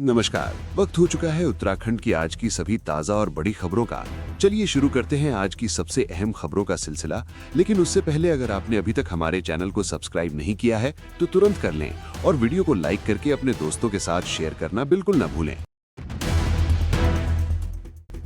नमस्कार। वक्त हो चुका है उत्तराखंड की आज की सभी ताजा और बड़ी खबरों का। चलिए शुरू करते हैं आज की सबसे अहम खबरों का सिलसिला। लेकिन उससे पहले अगर आपने अभी तक हमारे चैनल को सब्सक्राइब नहीं किया है तो तुरंत कर लें और वीडियो को लाइक करके अपने दोस्तों के साथ शेयर करना बिल्कुल न भूलें।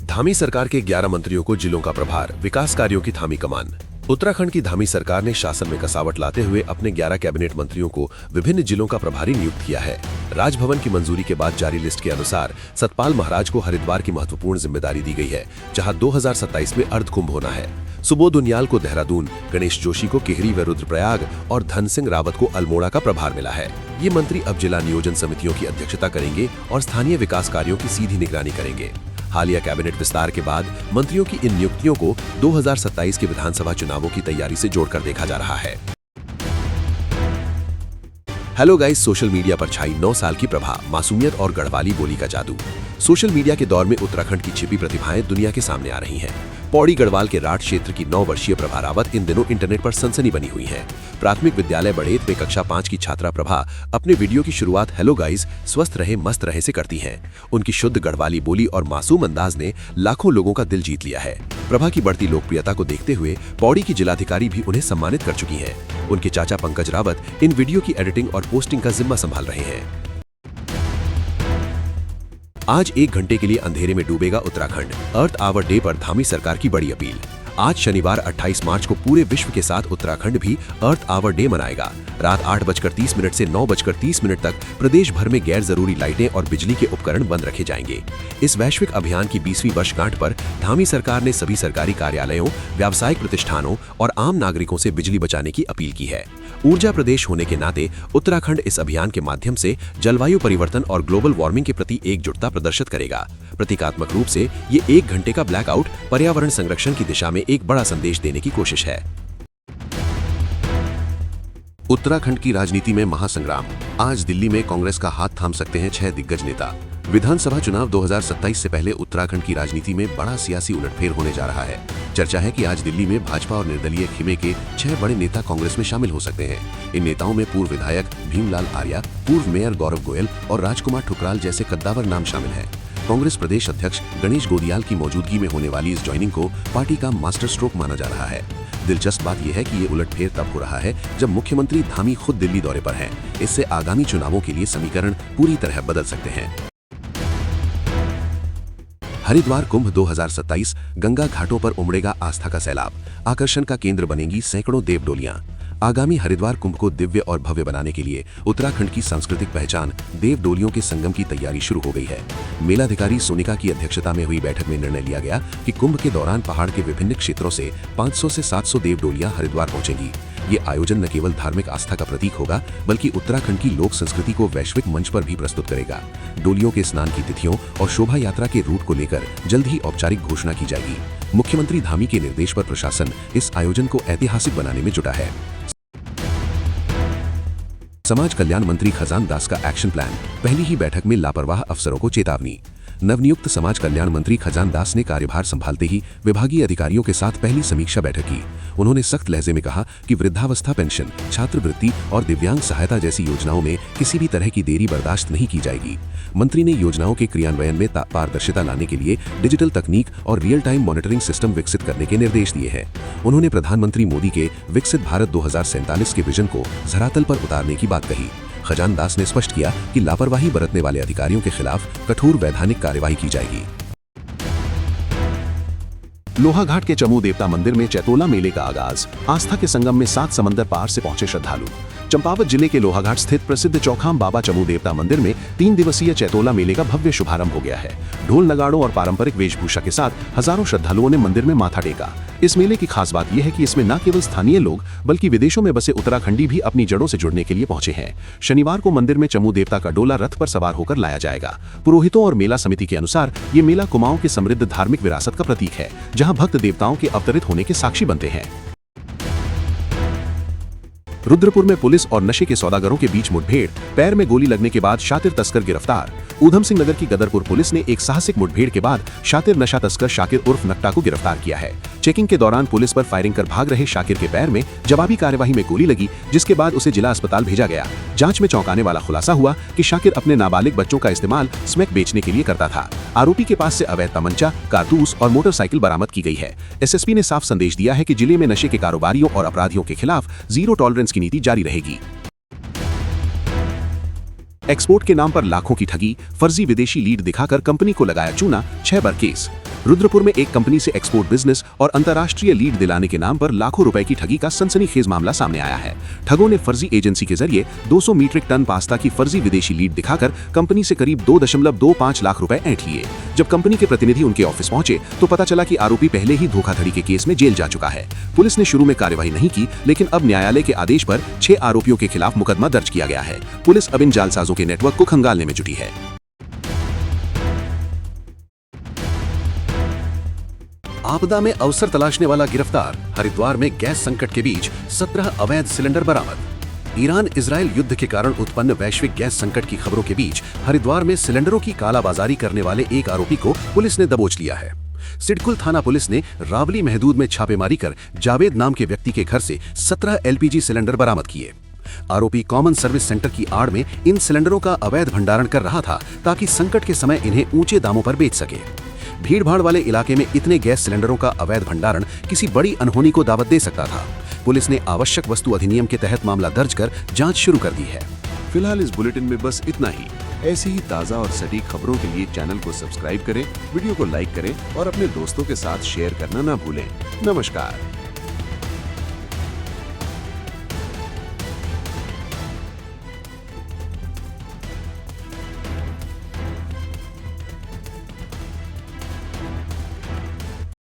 धामी सरकार के 11 मंत्रियों को जिलों का प्रभार, विकास कार्यों की थामी कमान। उत्तराखंड की धामी सरकार ने शासन में कसावट लाते हुए अपने 11 कैबिनेट मंत्रियों को विभिन्न जिलों का प्रभारी नियुक्त किया है। राजभवन की मंजूरी के बाद जारी लिस्ट के अनुसार सतपाल महाराज को हरिद्वार की महत्वपूर्ण जिम्मेदारी दी गई है, जहां 2027 में अर्ध कुंभ होना है। सुबोध उनियाल को देहरादून, गणेश जोशी को टिहरी व रुद्रप्रयाग और धन सिंह रावत को अल्मोड़ा का प्रभार मिला है। ये मंत्री अब जिला नियोजन समितियों की अध्यक्षता करेंगे और स्थानीय विकास कार्यों की सीधी निगरानी करेंगे। हालिया कैबिनेट विस्तार के बाद मंत्रियों की इन नियुक्तियों को 2027 के विधानसभा चुनावों की तैयारी से जोड़कर देखा जा रहा है। हेलो गाइस, सोशल मीडिया पर छाई 9 साल की प्रभा, मासूमियत और गढ़वाली बोली का जादू। सोशल मीडिया के दौर में उत्तराखंड की छिपी प्रतिभाएं दुनिया के सामने आ रही हैं। पौड़ी गढ़वाल के राठ क्षेत्र की 9 वर्षीय प्रभा रावत इन दिनों इंटरनेट पर सनसनी बनी हुई है। प्राथमिक विद्यालय बड़ेत में कक्षा 5 की छात्रा प्रभा अपने वीडियो की शुरुआत हेलो गाइस, स्वस्थ रहे मस्त रहे से करती हैं। उनकी शुद्ध गढ़वाली बोली और मासूम अंदाज ने लाखों लोगों का दिल जीत लिया है। प्रभा की बढ़ती लोकप्रियता को देखते हुए पौड़ी की जिलाधिकारी भी उन्हें सम्मानित कर चुकी हैं। उनके चाचा पंकज रावत इन वीडियो की एडिटिंग और पोस्टिंग का जिम्मा संभाल रहे हैं। आज 1 घंटे के लिए अंधेरे में डूबेगा उत्तराखंड। अर्थ आवर डे पर धामी सरकार की बड़ी अपील। आज शनिवार 28 मार्च को पूरे विश्व के साथ उत्तराखंड भी अर्थ आवर डे मनाएगा। रात 8:30 से 9:30 तक प्रदेश भर में गैर जरूरी लाइटें और बिजली के उपकरण बंद रखे जाएंगे। इस वैश्विक अभियान की 20वीं वर्षगांठ पर धामी सरकार ने सभी सरकारी कार्यालयों, व्यावसायिक प्रतिष्ठानों और आम नागरिकों से बिजली बचाने की अपील की है। ऊर्जा प्रदेश होने के नाते उत्तराखंड इस अभियान के माध्यम से जलवायु परिवर्तन और ग्लोबल वार्मिंग के प्रति एकजुटता प्रदर्शित करेगा। प्रतीकात्मक रूप से ये 1 घंटे का ब्लैकआउट पर्यावरण संरक्षण की दिशा में एक बड़ा संदेश देने की कोशिश है। उत्तराखंड की राजनीति में महासंग्राम। आज दिल्ली में कांग्रेस का हाथ थाम सकते हैं 6 दिग्गज नेता। विधानसभा चुनाव 2027 से पहले उत्तराखंड की राजनीति में बड़ा सियासी उलटफेर होने जा रहा है। चर्चा है कि आज दिल्ली में भाजपा और निर्दलीय खेमे के 6 बड़े नेता कांग्रेस में शामिल हो सकते हैं। इन नेताओं में पूर्व विधायक भीमलाल आर्या, पूर्व मेयर गौरव गोयल और राजकुमार ठुकराल जैसे कद्दावर नाम शामिल हैं। कांग्रेस प्रदेश अध्यक्ष गणेश गोदियाल की मौजूदगी में होने वाली इस ज्वाइनिंग को पार्टी का मास्टर स्ट्रोक माना जा रहा है। दिलचस्प बात यह है कि ये उलटफेर तब हो रहा है जब मुख्यमंत्री धामी खुद दिल्ली दौरे पर हैं। इससे आगामी चुनावों के लिए समीकरण पूरी तरह बदल सकते हैं। हरिद्वार कुंभ 2027, गंगा घाटों पर उमड़ेगा आस्था का सैलाब। आकर्षण का केंद्र बनेंगी सैकड़ों देवडोलियां। आगामी हरिद्वार कुंभ को दिव्य और भव्य बनाने के लिए उत्तराखंड की सांस्कृतिक पहचान देवडोलियों के संगम की तैयारी शुरू हो गई है। मेलाधिकारी सोनिका की अध्यक्षता में हुई बैठक में निर्णय लिया गया कि कुंभ के दौरान पहाड़ के विभिन्न क्षेत्रों से 500 से 700 देवडोलियां हरिद्वार पहुंचेंगी। ये आयोजन न केवल धार्मिक आस्था का प्रतीक होगा, बल्कि उत्तराखंड की लोक संस्कृति को वैश्विक मंच पर भी प्रस्तुत करेगा। डोलियों के स्नान की तिथियों और शोभा यात्रा के रूट को लेकर जल्द ही औपचारिक घोषणा की जाएगी। मुख्यमंत्री धामी के निर्देश पर प्रशासन इस आयोजन को ऐतिहासिक बनाने में जुटा है। समाज कल्याण मंत्री खजान दास का एक्शन प्लान। पहली ही बैठक में लापरवाह अफसरों को चेतावनी। नवनियुक्त समाज कल्याण मंत्री खजान दास ने कार्यभार संभालते ही विभागीय अधिकारियों के साथ पहली समीक्षा बैठक की। उन्होंने सख्त लहजे में कहा कि वृद्धावस्था पेंशन, छात्रवृत्ति और दिव्यांग सहायता जैसी योजनाओं में किसी भी तरह की देरी बर्दाश्त नहीं की जाएगी। मंत्री ने योजनाओं के क्रियान्वयन में पारदर्शिता लाने के लिए डिजिटल तकनीक और रियल टाइम मॉनिटरिंग सिस्टम विकसित करने के निर्देश दिए हैं। उन्होंने प्रधानमंत्री मोदी के विकसित भारत 2047 के विजन को धरातल पर उतारने की बात कही। खजान दास ने स्पष्ट किया कि लापरवाही बरतने वाले अधिकारियों के खिलाफ कठोर वैधानिक कार्यवाही की जाएगी। लोहाघाट के चमू देवता मंदिर में चैतोला मेले का आगाज। आस्था के संगम में 7 समंदर पार से पहुंचे श्रद्धालु। चंपावत जिले के लोहाघाट स्थित प्रसिद्ध चौखाम बाबा चमू देवता मंदिर में 3 दिवसीय चैतोला मेले का भव्य शुभारंभ हो गया है। ढोल नगाड़ों और पारंपरिक वेशभूषा के साथ हजारों श्रद्धालुओं ने मंदिर में माथा टेका। इस मेले की खास बात यह है कि इसमें न केवल स्थानीय लोग बल्कि विदेशों में बसे उत्तराखंडी भी अपनी जड़ों से जुड़ने के लिए पहुंचे हैं। शनिवार को मंदिर में चमू देवता का डोला रथ पर सवार होकर लाया जाएगा। पुरोहितों और मेला समिति के अनुसार ये मेला कुमाऊं के समृद्ध धार्मिक विरासत का प्रतीक है, जहां भक्त देवताओं के अवतरित होने के साक्षी बनते हैं। रुद्रपुर में पुलिस और नशे के सौदागरों के बीच मुठभेड़, पैर में गोली लगने के बाद शातिर तस्कर गिरफ्तार। ऊधम सिंह नगर की गदरपुर पुलिस ने एक साहसिक मुठभेड़ के बाद शातिर नशा तस्कर शाकिर उर्फ नक्टा को गिरफ्तार किया है। चेकिंग के दौरान पुलिस पर फायरिंग कर भाग रहे शाकिर के पैर में जवाबी कार्यवाही में गोली लगी, जिसके बाद उसे जिला अस्पताल भेजा गया। जांच में चौंकाने वाला खुलासा हुआ कि शाकिर अपने नाबालिग बच्चों का इस्तेमाल स्मैक बेचने के लिए करता था। आरोपी के पास से अवैध तमंचा, कारतूस और मोटरसाइकिल बरामद की गई है। एसएसपी ने साफ संदेश दिया है कि जिले में नशे के कारोबारियों और अपराधियों के खिलाफ जीरो टॉलरेंस की नीति जारी रहेगी। एक्सपोर्ट के नाम पर लाखों की ठगी, फर्जी विदेशी लीड दिखाकर कंपनी को लगाया चूना, 6 बार केस। रुद्रपुर में एक कंपनी से एक्सपोर्ट बिजनेस और अंतर्राष्ट्रीय लीड दिलाने के नाम पर लाखों रुपए की ठगी का सनसनीखेज मामला सामने आया है। ठगों ने फर्जी एजेंसी के जरिए 200 मीट्रिक टन पास्ता की फर्जी विदेशी लीड दिखाकर कंपनी से करीब 2.25 लाख रुपए ऐंठ लिए। जब कंपनी के प्रतिनिधि उनके ऑफिस पहुंचे तो पता चला कि आरोपी पहले ही धोखाधड़ी के केस में जेल जा चुका है। पुलिस ने शुरू में कार्यवाही नहीं की, लेकिन अब न्यायालय के आदेश पर 6 आरोपियों के खिलाफ मुकदमा दर्ज किया गया है। पुलिस अब इन जालसाजों के नेटवर्क को खंगालने में जुटी है। आपदा में अवसर तलाशने वाला गिरफ्तार। हरिद्वार में गैस संकट के बीच 17 अवैध सिलेंडर बरामद। ईरान इजरायल युद्ध के कारण उत्पन्न वैश्विक गैस संकट की खबरों के बीच हरिद्वार में सिलेंडरों की कालाबाजारी करने वाले एक आरोपी को पुलिस ने दबोच लिया है। सिडकुल थाना पुलिस ने रावली महदूद में छापेमारी कर जावेद नाम के व्यक्ति के घर से 17 एलपीजी सिलेंडर बरामद किए। आरोपी कॉमन सर्विस सेंटर की आड़ में इन सिलेंडरों का अवैध भंडारण कर रहा था ताकि संकट के समय इन्हें ऊंचे दामों पर बेच सके। भीड़भाड़ वाले इलाके में इतने गैस सिलेंडरों का अवैध भंडारण किसी बड़ी अनहोनी को दावत दे सकता था। पुलिस ने आवश्यक वस्तु अधिनियम के तहत मामला दर्ज कर जांच शुरू कर दी है। फिलहाल इस बुलेटिन में बस इतना ही। ऐसी ही ताज़ा और सटीक खबरों के लिए चैनल को सब्सक्राइब करें, वीडियो को लाइक करें और अपने दोस्तों के साथ शेयर करना ना भूलें। नमस्कार।